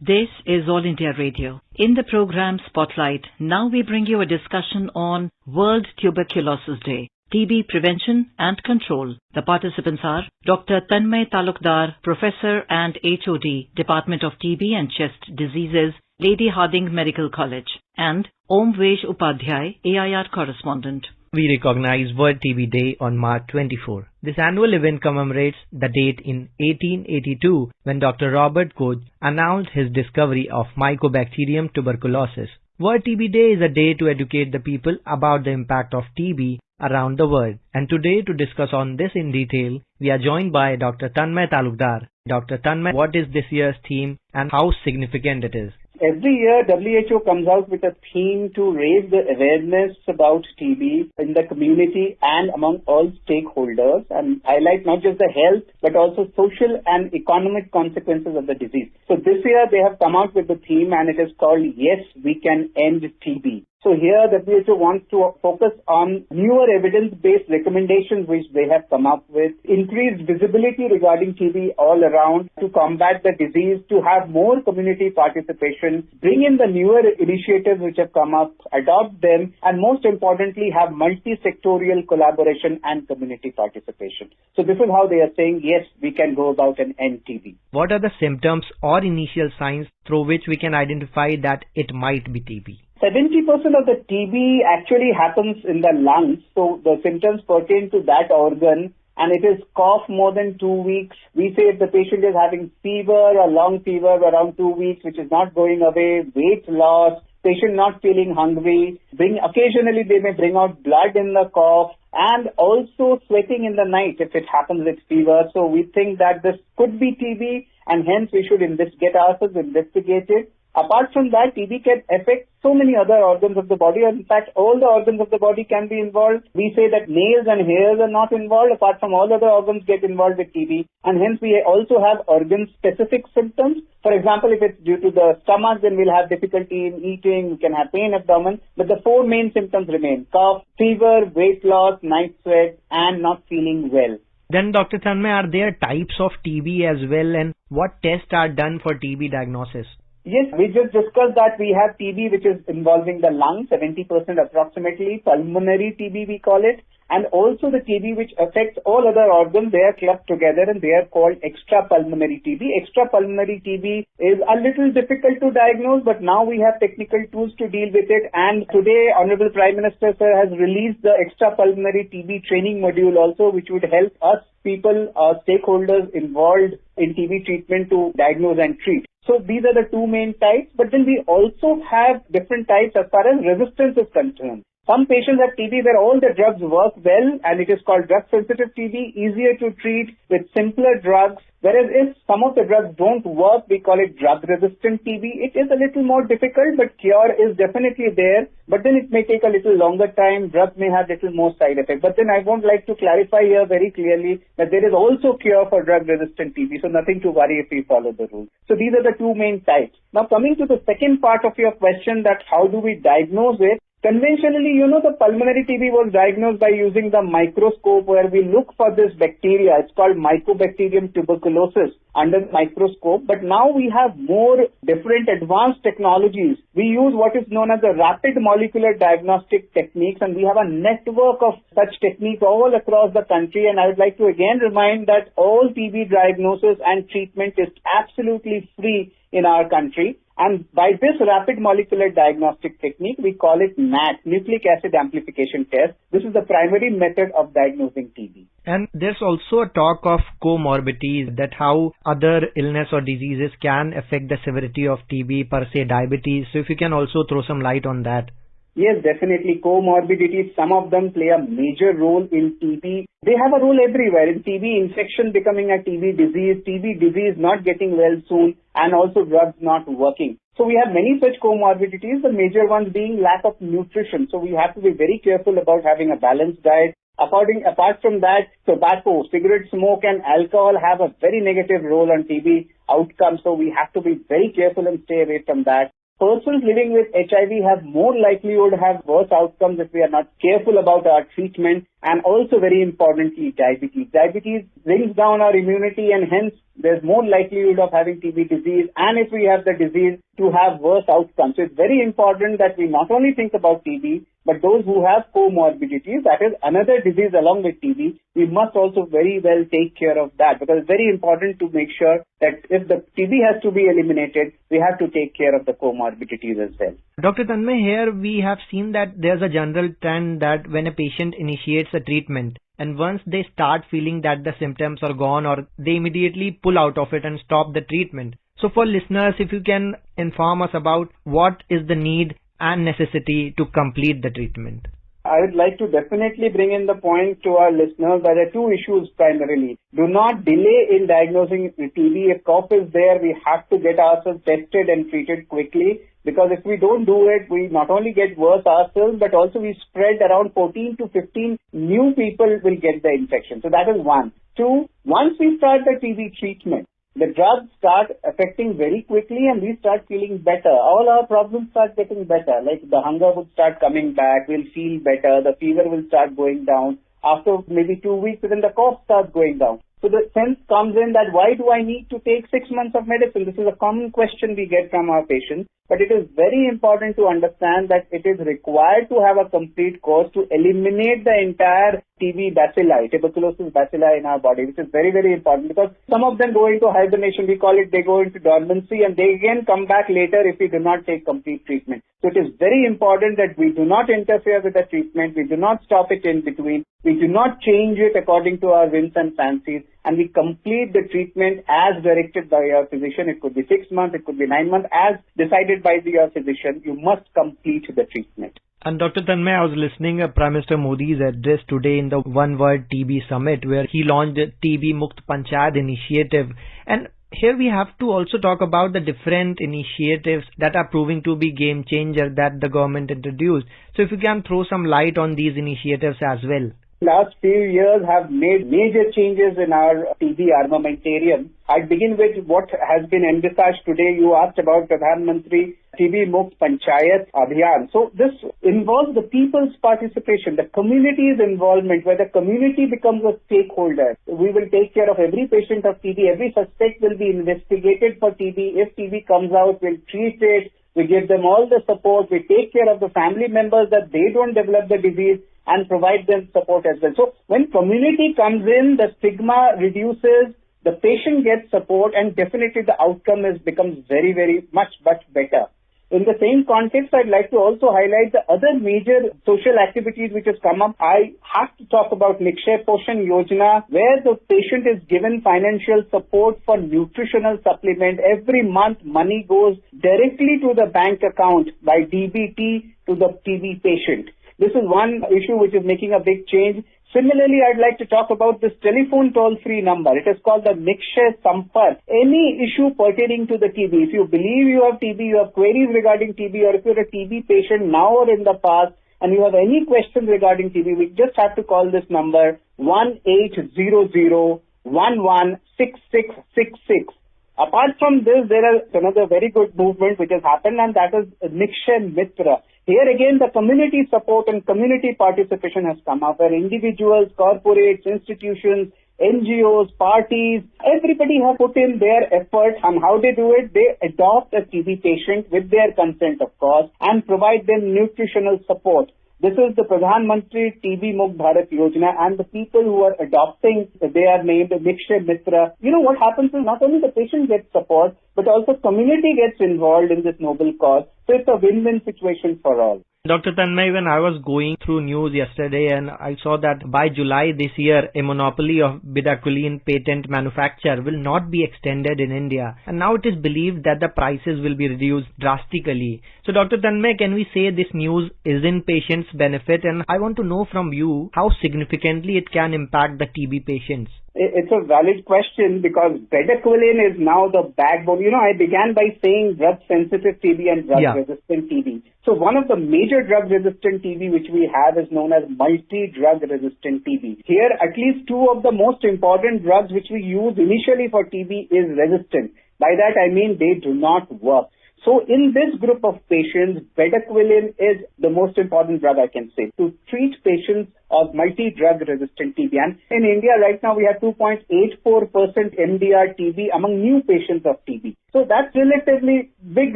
This is All India Radio. In the program Spotlight, now we bring you a discussion on World Tuberculosis Day, TB Prevention and Control. The participants are Dr. Tanmay Talukdar, Professor and HOD, Department of TB and Chest Diseases, Lady Hardinge Medical College, and Om Vesh Upadhyay, AIR Correspondent. We recognize World TB Day on March 24. This annual event commemorates the date in 1882 when Dr. Robert Koch announced his discovery of Mycobacterium tuberculosis. World TB Day is a day to educate the people about the impact of TB around the world. And today, to discuss on this in detail, we are joined by Dr. Tanmay Talukdar. Dr. Tanmay, what is this year's theme and how significant it is? Every year, WHO comes out with a theme to raise the awareness about TB in the community and among all stakeholders and highlight not just the health but also social and economic consequences of the disease. So this year they have come out with the theme and it is called Yes, We Can End TB. So here WHO wants to focus on newer evidence-based recommendations which they have come up with, increased visibility regarding TB all around to combat the disease, to have more community participation, bring in the newer initiatives which have come up, adopt them, and most importantly have multi-sectorial collaboration and community participation. So this is how they are saying, yes, we can go about and end TB. What are the symptoms or initial signs through which we can identify that it might be TB? 70% of the TB actually happens in the lungs, so the symptoms pertain to that organ, and it is cough more than 2 weeks. We say if the patient is having fever, a long fever around 2 weeks, which is not going away, weight loss, patient not feeling hungry, occasionally they may bring out blood in the cough, and also sweating in the night if it happens with fever. So we think that this could be TB, and hence we should get ourselves investigated. Apart from that, TB can affect so many other organs of the body. In fact, all the organs of the body can be involved. We say that nails and hairs are not involved. Apart from all other organs get involved with TB. And hence we also have organ-specific symptoms. For example, if it's due to the stomach, then we'll have difficulty in eating, we can have pain abdomen. But the four main symptoms remain: cough, fever, weight loss, night sweat, and not feeling well. Then, Dr. Tanmay, are there types of TB as well, and what tests are done for TB diagnosis? Yes, we just discussed that we have TB which is involving the lungs, 70% approximately, pulmonary TB we call it, and also the TB which affects all other organs. They are clubbed together and they are called extrapulmonary TB. Extrapulmonary TB is a little difficult to diagnose, but now we have technical tools to deal with it, and today Honorable Prime Minister Sir has released the extrapulmonary TB training module also, which would help us people, stakeholders involved in TB treatment to diagnose and treat. So these are the two main types, but then we also have different types as far as resistance is concerned. Some patients have TB where all the drugs work well, and it is called drug-sensitive TB, easier to treat with simpler drugs. Whereas if some of the drugs don't work, we call it drug-resistant TB. It is a little more difficult, but cure is definitely there. But then it may take a little longer time. Drugs may have little more side effects. But then I would like to clarify here very clearly that there is also cure for drug-resistant TB, so nothing to worry if we follow the rules. So these are the two main types. Now coming to the second part of your question, that how do we diagnose it? Conventionally, the pulmonary TB was diagnosed by using the microscope where we look for this bacteria. It's called Mycobacterium tuberculosis under the microscope. But now we have more different advanced technologies. We use what is known as the rapid molecular diagnostic techniques, and we have a network of such techniques all across the country. And I would like to again remind that all TB diagnosis and treatment is absolutely free in our country. And by this rapid molecular diagnostic technique, we call it NAT, nucleic acid amplification test. This is the primary method of diagnosing TB. And there's also a talk of comorbidities, that how other illness or diseases can affect the severity of TB, per se diabetes. So if you can also throw some light on that. Yes, definitely. Comorbidities, some of them play a major role in TB. They have a role everywhere. In TB infection becoming a TB disease not getting well soon, and also drugs not working. So we have many such comorbidities, the major ones being lack of nutrition. So we have to be very careful about having a balanced diet. Apart from that, tobacco, cigarette smoke and alcohol have a very negative role on TB outcomes. So we have to be very careful and stay away from that. persons living with HIV have more likelihood to have worse outcomes if we are not careful about our treatment, and also very importantly, diabetes. Diabetes brings down our immunity and hence there's more likelihood of having TB disease, and if we have the disease, to have worse outcomes. So it's very important that we not only think about TB, but those who have comorbidities, that is another disease along with TB, we must also very well take care of that, because it's very important to make sure that if the TB has to be eliminated, we have to take care of the comorbidities as well. Dr. Tanmay, here we have seen that there's a general trend that when a patient initiates a treatment, and once they start feeling that the symptoms are gone, or they immediately pull out of it and stop the treatment. So for listeners, if you can inform us about what is the need and necessity to complete the treatment. I would like to definitely bring in the point to our listeners that there are two issues primarily. Do not delay in diagnosing TB. If cough is there, we have to get ourselves tested and treated quickly, because if we don't do it, we not only get worse ourselves, but also we spread around 14 to 15 new people will get the infection. So that is one. Two, once we start the TB treatment, the drugs start affecting very quickly and we start feeling better. All our problems start getting better. Like the hunger would start coming back, we'll feel better, the fever will start going down. After maybe 2 weeks, then the cough starts going down. So the sense comes in that why do I need to take 6 months of medicine? This is a common question we get from our patients. But it is very important to understand that it is required to have a complete course to eliminate the entire TB bacilli, tuberculosis bacilli in our body, which is very, very important, because some of them go into hibernation, we call it, they go into dormancy, and they again come back later if we do not take complete treatment. So it is very important that we do not interfere with the treatment, we do not stop it in between, we do not change it according to our whims and fancies, and we complete the treatment as directed by your physician. It could be 6 months, it could be 9 months, as decided by your physician. You must complete the treatment. And Dr. Tanmay, I was listening to Prime Minister Modi's address today in the One Word TB Summit, where he launched the TB Mukt Panchayat initiative. And here we have to also talk about the different initiatives that are proving to be game changer that the government introduced. So if you can throw some light on these initiatives as well. Last few years have made major changes in our TB armamentarium. I begin with what has been envisaged today. You asked about Pradhan Mantri TB Mukt Panchayat Abhiyan. So this involves the people's participation, the community's involvement, where the community becomes a stakeholder. We will take care of every patient of TB. Every suspect will be investigated for TB. If TB comes out, we'll treat it. We give them all the support. We take care of the family members that they don't develop the disease and provide them support as well. So when community comes in, the stigma reduces, the patient gets support, and definitely the outcome becomes very, very much better. In the same context, I'd like to also highlight the other major social activities which has come up. I have to talk about Nikshay Poshan Yojana, where the patient is given financial support for nutritional supplement. Every month, money goes directly to the bank account by DBT to the TB patient. This is one issue which is making a big change. Similarly, I'd like to talk about this telephone toll-free number. It is called the Nikshay Sampark. Any issue pertaining to the TB, if you believe you have TB, you have queries regarding TB, or if you're a TB patient now or in the past, and you have any questions regarding TB, we just have to call this number 1800-116666. Apart from this, there is another very good movement which has happened, and that is Nikshay Mitra. Here again, the community support and community participation has come up, where individuals, corporates, institutions, NGOs, parties, everybody have put in their effort. And how they do it? They adopt a TB patient with their consent, of course, and provide them nutritional support. This is the Pradhan Mantri TB Mukt Bharat Yojana, and the people who are adopting, they are named Nikshay Mitra. You know, what happens is not only the patient gets support, but also community gets involved in this noble cause. So it's a win-win situation for all. Dr. Tanmay, when I was going through news yesterday and I saw that by July this year, a monopoly of bedaquiline patent manufacture will not be extended in India. And now it is believed that the prices will be reduced drastically. So Dr. Tanmay, can we say this news is in patients' benefit? And I want to know from you how significantly it can impact the TB patients. It's a valid question, because bedaquiline is now the backbone. You know, I began by saying drug-sensitive TB and drug-resistant TB. So one of the major drug-resistant TB which we have is known as multi-drug-resistant TB. Here, at least two of the most important drugs which we use initially for TB is resistant. By that I mean they do not work. So in this group of patients, bedaquiline is the most important drug, I can say, to treat patients of multi-drug resistant TB. And in India right now we have 2.84% MDR TB among new patients of TB. So that's relatively big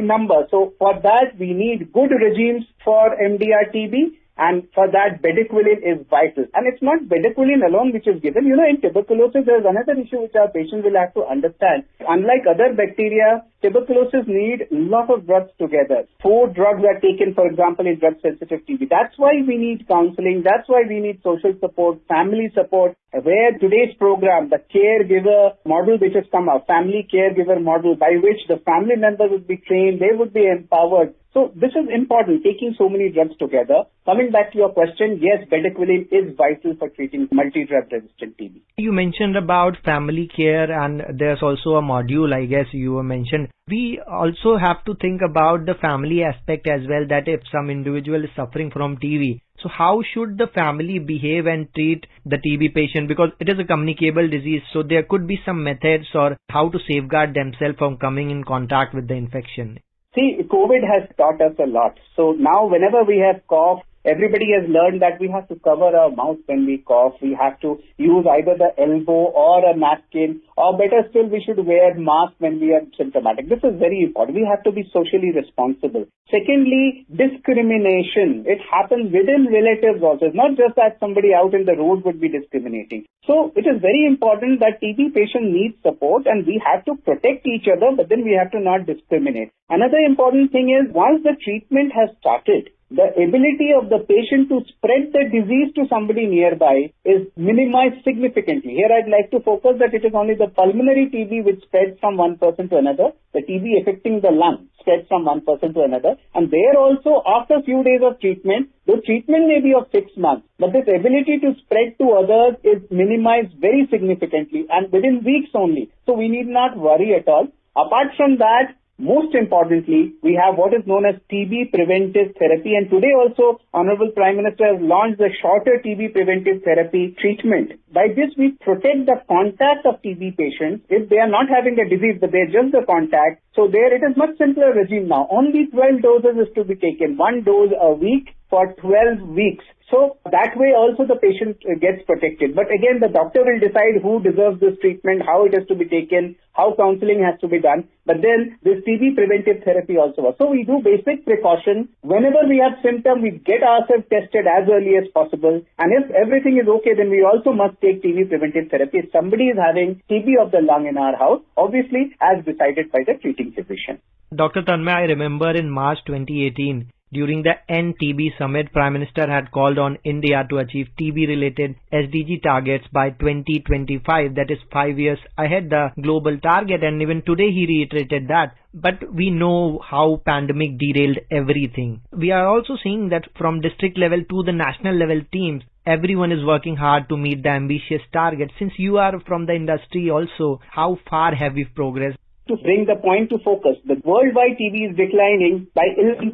number. So for that we need good regimes for MDR TB. And for that, bedaquiline is vital. And it's not bedaquiline alone which is given. In tuberculosis, there's another issue which our patients will have to understand. Unlike other bacteria, tuberculosis need a lot of drugs together. 4 drugs are taken, for example, in drug-sensitive TB. That's why we need counseling. That's why we need social support, family support, where today's program, the caregiver model which has come up, family caregiver model by which the family members would be trained, they would be empowered. So this is important, taking so many drugs together. Coming back to your question, yes, bedaquiline is vital for treating multi-drug resistant TB. You mentioned about family care, and there's also a module, I guess you mentioned. We also have to think about the family aspect as well, that if some individual is suffering from TB, so how should the family behave and treat the TB patient? Because it is a communicable disease, so there could be some methods or how to safeguard themselves from coming in contact with the infection. See, COVID has taught us a lot. So now whenever we have cough, everybody has learned that we have to cover our mouth when we cough. We have to use either the elbow or a napkin, or better still, we should wear mask when we are symptomatic. This is very important. We have to be socially responsible. Secondly, discrimination. It happens within relatives also. It's not just that somebody out in the road would be discriminating. So it is very important that TB patient needs support, and we have to protect each other, but then we have to not discriminate. Another important thing is, once the treatment has started, the ability of the patient to spread the disease to somebody nearby is minimized significantly. Here I'd like to focus that it is only the pulmonary TB which spreads from one person to another. The TB affecting the lung spreads from one person to another. And there also, after a few days of treatment, the treatment may be of 6 months, but this ability to spread to others is minimized very significantly and within weeks only. So we need not worry at all. Apart from that, most importantly, we have what is known as TB preventive therapy, and today also Honorable Prime Minister has launched the shorter TB preventive therapy treatment. By this we protect the contact of TB patients if they are not having the disease but they are just the contact. So there it is much simpler regime now. Only 12 doses is to be taken, 1 dose a week for 12 weeks. So that way also the patient gets protected. But again, the doctor will decide who deserves this treatment, how it has to be taken, how counseling has to be done. But then this TB preventive therapy also works. So we do basic precaution. Whenever we have symptoms, we get ourselves tested as early as possible. And if everything is okay, then we also must take TB preventive therapy. If somebody is having TB of the lung in our house, obviously as decided by the treating physician. Dr. Tanmay, I remember in March 2018, during the End TB Summit, Prime Minister had called on India to achieve TB-related SDG targets by 2025, that is 5 years ahead the global target, and even today he reiterated that. But we know how pandemic derailed everything. We are also seeing that from district level to the national level teams, everyone is working hard to meet the ambitious target. Since you are from the industry also, how far have we progressed? To bring the point to focus, the worldwide TB is declining by 11%,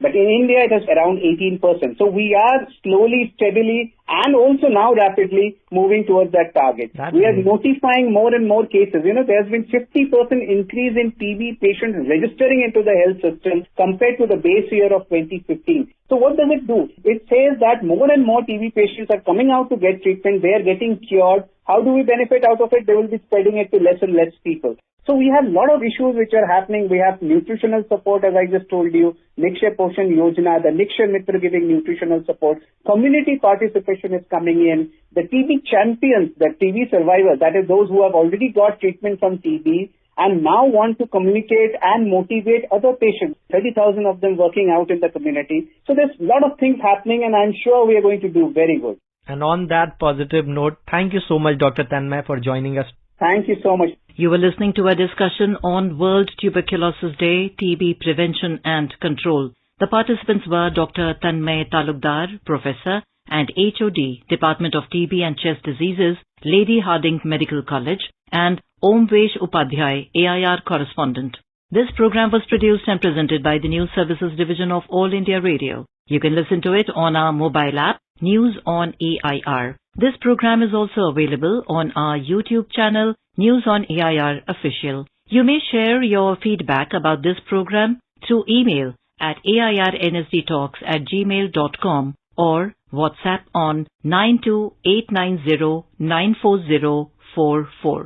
but in India it is around 18%. So we are slowly, steadily, and also now rapidly moving towards that target. We are notifying more and more cases. There's been 50% increase in TB patients registering into the health system compared to the base year of 2015. So what does it do? It says that more and more TB patients are coming out to get treatment. They are getting cured. How do we benefit out of it? They will be spreading it to less and less people. So we have a lot of issues which are happening. We have nutritional support, as I just told you, Nikshay Poshan Yojana, the Nikshay Mitra giving nutritional support. Community participation is coming in. The TB champions, the TB survivors, that is those who have already got treatment from TB and now want to communicate and motivate other patients. 30,000 of them working out in the community. So there's a lot of things happening, and I'm sure we are going to do very good. And on that positive note, thank you so much, Dr. Tanmay, for joining us. Thank you so much. You were listening to a discussion on World Tuberculosis Day, TB Prevention and Control. The participants were Dr. Tanmay Talukdar, Professor and HOD, Department of TB and Chest Diseases, Lady Hardinge Medical College, and Omvesh Upadhyay, AIR Correspondent. This program was produced and presented by the News Services Division of All India Radio. You can listen to it on our mobile app, News on AIR. This program is also available on our YouTube channel, News on AIR Official. You may share your feedback about this program through email at airnsdtalks@gmail.com or WhatsApp on 92890 94044.